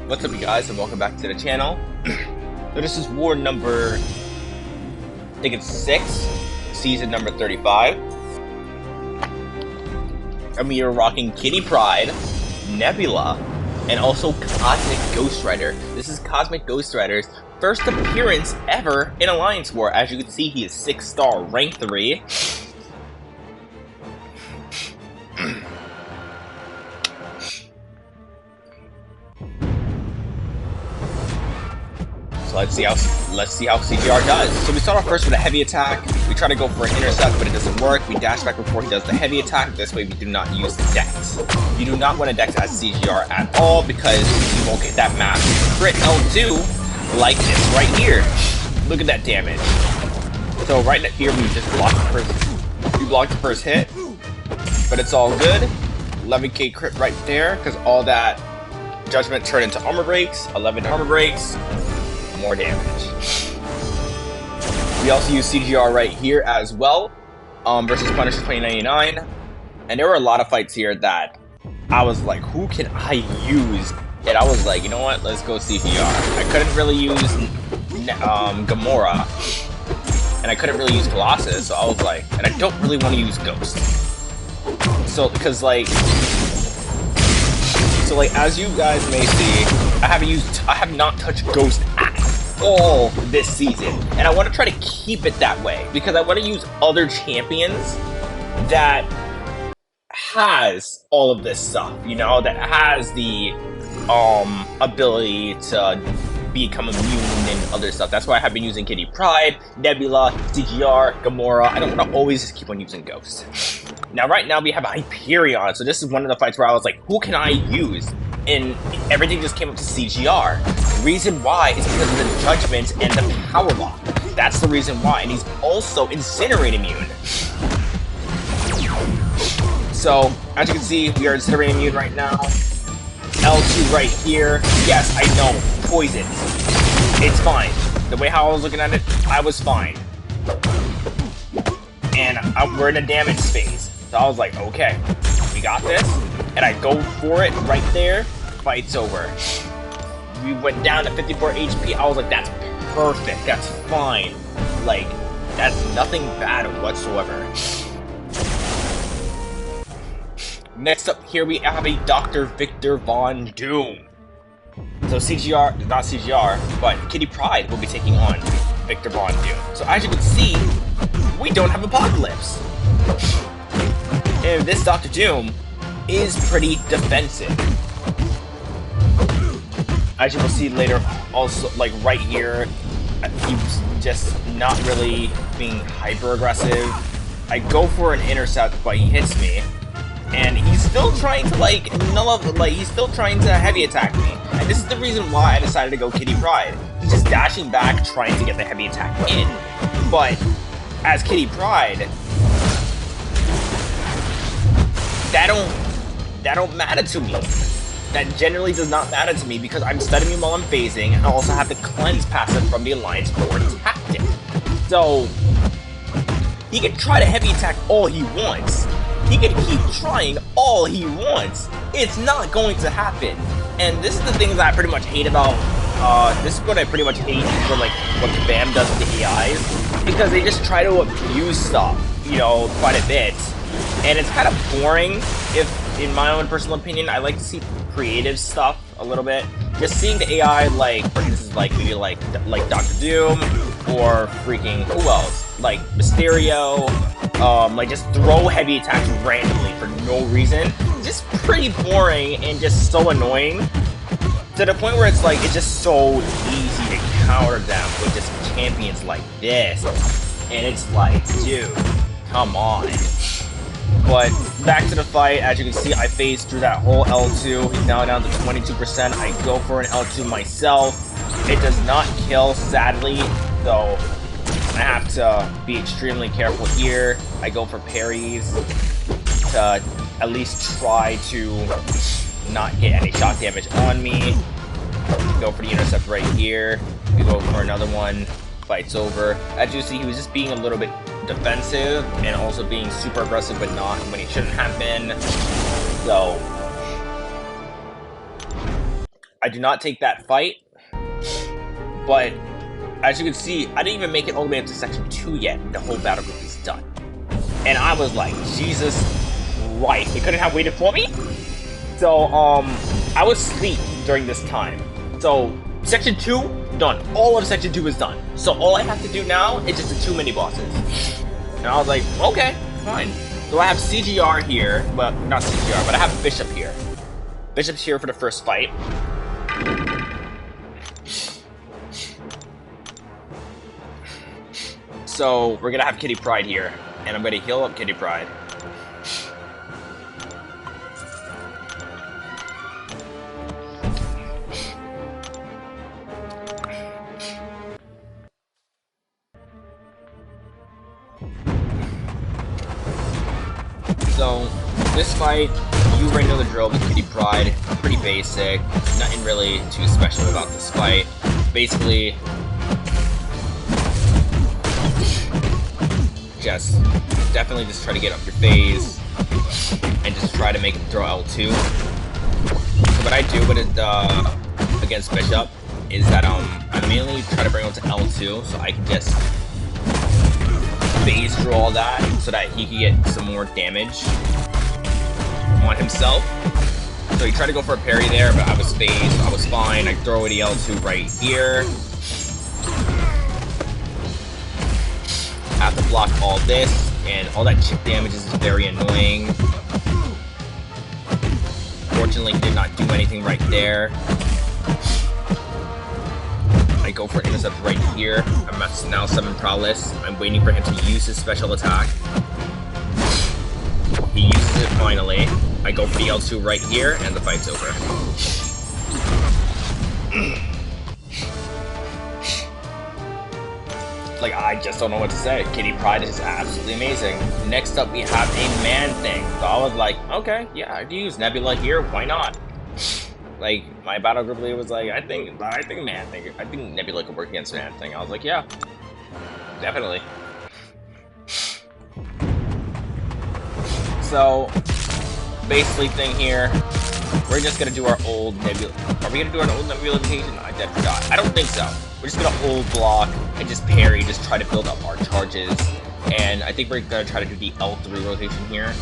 What's up, you guys, and welcome back to the channel. So this is war number, I think it's 6, season number 35. And we are rocking Kitty Pryde, Nebula, and also Cosmic Ghost Rider. This is Cosmic Ghost Rider's first appearance ever in Alliance War. As you can see, he is 6-star, rank 3. So let's see how CGR does. So we start off first with a heavy attack. We try to go for an intercept, but it doesn't work. We dash back before he does the heavy attack. This way we do not use the Dex. You do not want to Dex as CGR at all because you won't get that massive crit L2 like this right here. Look at that damage. So right here we just blocked the first hit, but it's all good. 11k crit right there because all that judgment turned into armor breaks. 11 armor breaks. More damage. We also use CGR right here as well, versus Punisher 2099, and there were a lot of fights here that I was like, who can I use? And I was like, you know what, let's go CGR. I couldn't really use Gamora, and I couldn't really use Colossus, so I was like, and I don't really want to use Ghost. So, because like, as you guys may see, I have not touched Ghost at all this season, and I want to try to keep it that way because I want to use other champions that has all of this stuff, you know, that has the ability to become immune and other stuff. That's why I have been using Kitty Pryde, Nebula, CGR, Gamora. I don't want to always just keep on using Ghost. Now, right now we have Hyperion, so this is one of the fights where I was like, who can I use? And everything just came up to CGR. The reason why is because of the judgment and the power lock. That's the reason why. And he's also Incinerate immune. So, as you can see, we are Incinerate immune right now. L2 right here. Yes, I know. Poison. It's fine. The way how I was looking at it, I was fine. And we're in a damage phase. So I was like, okay, we got this. And I go for it right there. Fight's over. We went down to 54 HP. I was like, that's perfect. That's fine. Like, that's nothing bad whatsoever. Next up here, we have a Dr. Victor Von Doom. So CGR, not CGR, but Kitty Pryde will be taking on Victor Von Doom. So as you can see, we don't have Apocalypse. And this Dr. Doom is pretty defensive. As you will see later, also, like right here, he's just not really being hyper aggressive. I go for an intercept, but he hits me, and he's still trying to he's still trying to heavy attack me. And this is the reason why I decided to go Kitty Pryde. He's just dashing back, trying to get the heavy attack in. But as Kitty Pryde, that don't matter to me. That generally does not matter to me because I'm studying him while I'm phasing, and I also have the cleanse passive from the Alliance War tactic. So he can try to heavy attack all he wants. He can keep trying all he wants. It's not going to happen. And this is the things that I pretty much hate about this is what I pretty much hate for like what Kabam does with the AIs, because they just try to abuse stuff, you know, quite a bit. And it's kind of boring, if, in my own personal opinion. I like to see creative stuff a little bit. Just seeing the AI, like, for instance, like, maybe like Dr. Doom, or freaking, who else? Like, Mysterio, like, just throw heavy attacks randomly for no reason. Just pretty boring and just so annoying. To the point where it's like, it's just so easy to counter them with just champions like this. And it's like, dude, come on. But back to the fight, as you can see, I phased through that whole L2. He's now down to 22%. I go for an L2 myself. It does not kill, sadly, so I have to be extremely careful here. I go for parries to at least try to not get any shock damage on me. Go for the intercept right here. We go for another one. Fight's over. As you see, he was just being a little bit defensive and also being super aggressive, but not when he shouldn't have been. So I do not take that fight, but as you can see, I didn't even make it all the way up to section 2 yet. The whole battle group is done. And I was like, Jesus, right, they couldn't have waited for me? So, I was asleep during this time. So, section 2, done. All of section 2 is done. So all I have to do now is just the 2 mini-bosses. And I was like, okay, fine. So I have CGR here, well, not CGR, but I have Bishop here. Bishop's here for the first fight. So we're gonna have Kitty Pryde here, and I'm gonna heal up Kitty Pryde. So this fight, you already know the drill with Kitty Pryde. Pretty basic, nothing really too special about this fight. Basically, definitely just try to get up your phase and just try to make him throw L2. So what I do with it against Bishop is that I mainly try to bring him to L2 so I can just phase through all that so that he can get some more damage on himself. So he tried to go for a parry there, but I was phased, so I was fine. I throw the L2 right here. I have to block all this, and all that chip damage is very annoying. Fortunately, he did not do anything right there. I go for intercept right here. I'm at now 7 prowess. I'm waiting for him to use his special attack. He uses it finally. I go for the L2 right here, and the fight's over. Like, I just don't know what to say. Kitty Pryde is absolutely amazing. Next up, we have a Man-Thing. So I was like, okay, yeah, I'd use Nebula here. Why not? Like, my battle group leader was like, I think Man-Thing. I think Nebula could work against Man-Thing. I was like, yeah, definitely. So, basically thing here, we're just gonna do our old Nebula. Are we gonna do our old Nebula rotation? I dead forgot. I don't think so. We're just gonna hold block and just parry, just try to build up our charges. And I think we're gonna try to do the L3 rotation here.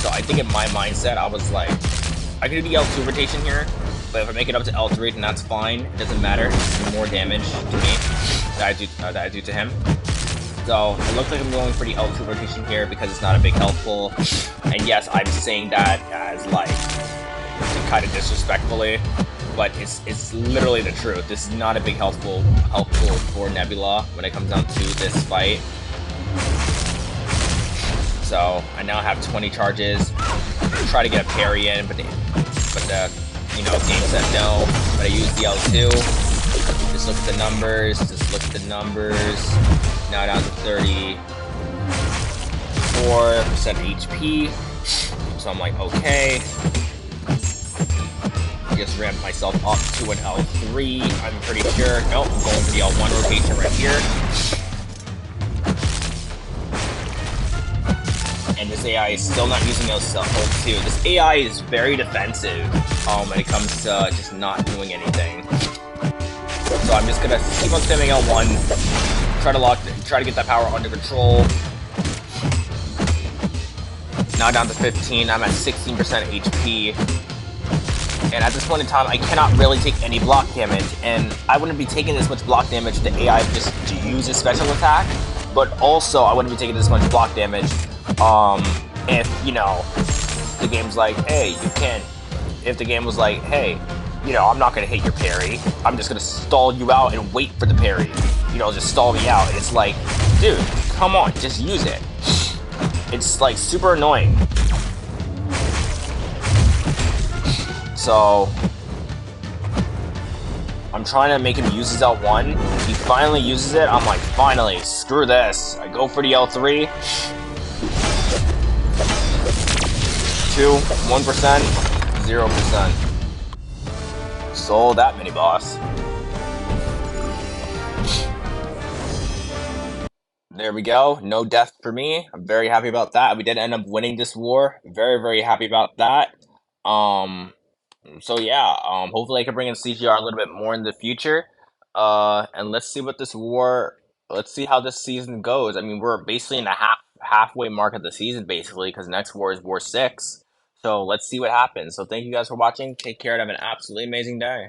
So I think in my mindset, I was like, I can do the L2 rotation here, but if I make it up to L3, then that's fine. It doesn't matter. It's more damage to me that I do to him. So it looks like I'm going for the L2 rotation here because it's not a big helpful. And yes, I'm saying that as like kind of disrespectfully, but it's literally the truth. This is not a big helpful for Nebula when it comes down to this fight. So I now have 20 charges. Try to get a parry in, but the you know, game set no. But I use the L2. Just look at the numbers. Just look at the numbers. Now down to 34% HP. So I'm like, okay. Just ramp myself up to an L3. I'm pretty sure. Nope, I'm going for the L1 rotation right here. And this AI is still not using L2. This AI is very defensive when it comes to just not doing anything. So I'm just gonna keep on spamming L1, try to get that power under control. Now down to 15, I'm at 16% HP. And at this point in time, I cannot really take any block damage. And I wouldn't be taking this much block damage if the AI just to use his special attack. But also, I wouldn't be taking this much block damage if, you know, the game's like, hey, you can't. If the game was like, hey, you know, I'm not gonna hit your parry. I'm just gonna stall you out and wait for the parry. You know, just stall me out. And it's like, dude, come on, just use it. It's like super annoying. So I'm trying to make him use his L1. He finally uses it. I'm like, finally, screw this. I go for the L3. 2, 1%, 0%. Sold that mini boss. There we go. No death for me. I'm very happy about that. We did end up winning this war. Very, very happy about that. So yeah, hopefully I can bring in CGR a little bit more in the future. And let's see what this war. Let's see how this season goes. I mean, we're basically in the halfway mark of the season, basically, because next war is War 6. So let's see what happens. So thank you guys for watching. Take care and have an absolutely amazing day.